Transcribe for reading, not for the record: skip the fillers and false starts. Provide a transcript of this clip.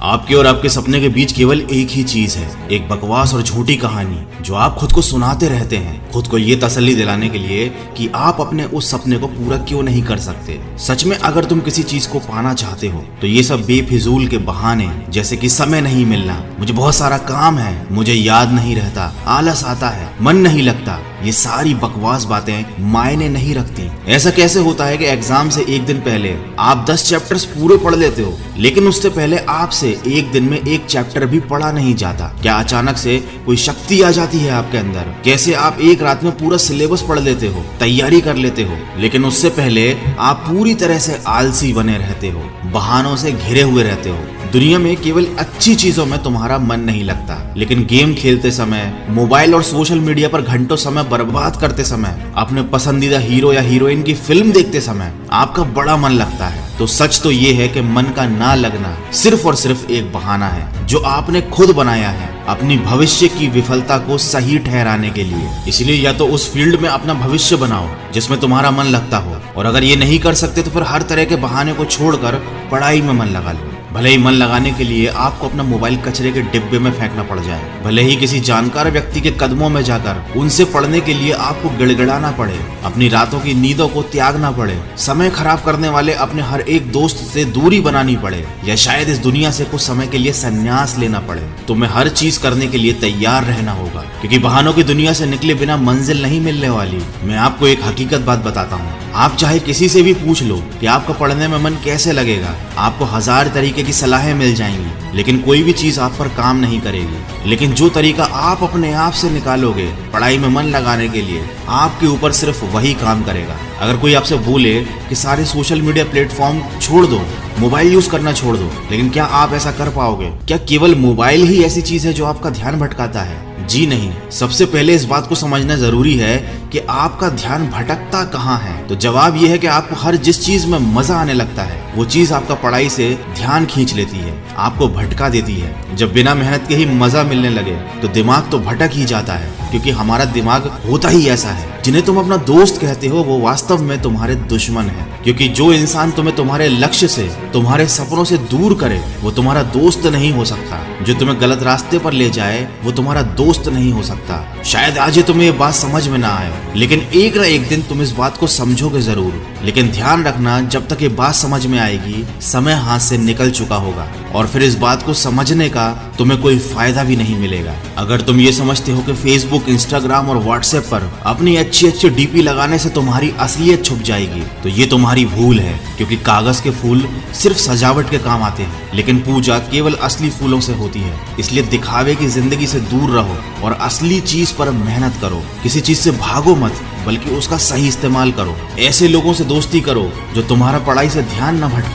आपके और आपके सपने के बीच केवल एक ही चीज है, एक बकवास और झूठी कहानी जो आप खुद को सुनाते रहते हैं, खुद को ये तसल्ली दिलाने के लिए कि आप अपने उस सपने को पूरा क्यों नहीं कर सकते। सच में अगर तुम किसी चीज को पाना चाहते हो तो ये सब बेफिजूल के बहाने, जैसे कि समय नहीं मिलना, मुझे बहुत सारा काम है, मुझे याद नहीं रहता, आलस आता है, मन नहीं लगता, ये सारी बकवास बातें मायने नहीं रखती। ऐसा कैसे होता है कि एग्जाम से एक दिन पहले आप 10 चैप्टर्स पूरे पढ़ लेते हो, लेकिन उससे पहले आपसे एक दिन में एक चैप्टर भी पढ़ा नहीं जाता? क्या अचानक से कोई शक्ति आ जाती है आपके अंदर? कैसे आप एक रात में पूरा सिलेबस पढ़ लेते हो, तैयारी कर लेते हो, लेकिन उससे पहले आप पूरी तरह से आलसी बने रहते हो, बहानों से घिरे हुए रहते हो। दुनिया में केवल अच्छी चीजों में तुम्हारा मन नहीं लगता, लेकिन गेम खेलते समय, मोबाइल और सोशल मीडिया पर घंटों समय बर्बाद करते समय, अपने पसंदीदा हीरो या हीरोइन की फिल्म देखते समय आपका बड़ा मन लगता है। तो सच तो ये है कि मन का ना लगना सिर्फ और सिर्फ एक बहाना है जो आपने खुद बनाया है अपनी भविष्य की विफलता को सही ठहराने के लिए। इसलिए या तो उस फील्ड में अपना भविष्य बनाओ जिसमें तुम्हारा मन लगता हो, और अगर ये नहीं कर सकते तो फिर हर तरह के बहाने को छोड़कर पढ़ाई में मन लगा लो। भले ही मन लगाने के लिए आपको अपना मोबाइल कचरे के डिब्बे में फेंकना पड़ जाए, भले ही किसी जानकार व्यक्ति के कदमों में जाकर उनसे पढ़ने के लिए आपको गिड़गिड़ाना पड़े, अपनी रातों की नींदों को त्यागना पड़े, समय खराब करने वाले अपने हर एक दोस्त से दूरी बनानी पड़े, या शायद इस दुनिया से कुछ समय के लिए संन्यास लेना पड़े, तुम्हें हर चीज करने के लिए तैयार रहना होगा, क्योंकि बहानों की दुनिया से निकले बिना मंजिल नहीं मिलने वाली। मैं आपको एक हकीकत बात बताता हूँ, आप चाहे किसी से भी पूछ लो कि आपको पढ़ने में मन कैसे लगेगा, आपको 1000 तरीके की सलाहें मिल जाएंगी, लेकिन कोई भी चीज आप पर काम नहीं करेगी। लेकिन जो तरीका आप अपने आप से निकालोगे पढ़ाई में मन लगाने के लिए, आपके ऊपर सिर्फ वही काम करेगा। अगर कोई आपसे बोले कि सारे सोशल मीडिया प्लेटफॉर्म छोड़ दो, मोबाइल यूज करना छोड़ दो, लेकिन क्या आप ऐसा कर पाओगे? क्या केवल मोबाइल ही ऐसी चीज है जो आपका ध्यान भटकाता है? जी नहीं। सबसे पहले इस बात को समझना जरूरी है कि आपका ध्यान भटकता कहाँ है। तो जवाब यह है कि आपको हर जिस चीज में मजा आने लगता है वो चीज आपका पढ़ाई से ध्यान खींच लेती है, आपको भटका देती है। जब बिना मेहनत के ही मजा मिलने लगे तो दिमाग तो भटक ही जाता है, क्योंकि हमारा दिमाग होता ही ऐसा है। जिन्हें तुम अपना दोस्त कहते हो वो वास्तव में तुम्हारे दुश्मन है, क्योंकि जो इंसान तुम्हें तुम्हारे लक्ष्य से, तुम्हारे सपनों से दूर करे वो तुम्हारा दोस्त नहीं हो सकता। जो तुम्हें गलत रास्ते पर ले जाए वो तुम्हारा दोस्त नहीं हो सकता। शायद आज ही तुम्हें ये बात समझ में ना आए, लेकिन एक ना एक दिन तुम इस बात को समझोगे जरूर। लेकिन ध्यान रखना, जब तक ये बात समझ में आएगी समय हाथ से निकल चुका होगा, और फिर इस बात को समझने का तुम्हें कोई फायदा भी नहीं मिलेगा। अगर तुम ये समझते हो कि फेसबुक, इंस्टाग्राम और व्हाट्सएप पर अपनी अच्छी अच्छी डीपी लगाने से तुम्हारी असलियत छुप जाएगी, तो ये तुम्हारी भूल है, क्योंकि कागज के फूल सिर्फ सजावट के काम आते हैं, लेकिन पूजा केवल असली फूलों से होती है। इसलिए दिखावे की जिंदगी से दूर रहो और असली चीज पर मेहनत करो। किसी चीज से भागो मत, बल्कि उसका सही इस्तेमाल करो। ऐसे लोगों से दोस्ती करो जो तुम्हारा पढ़ाई से ध्यान न भटके।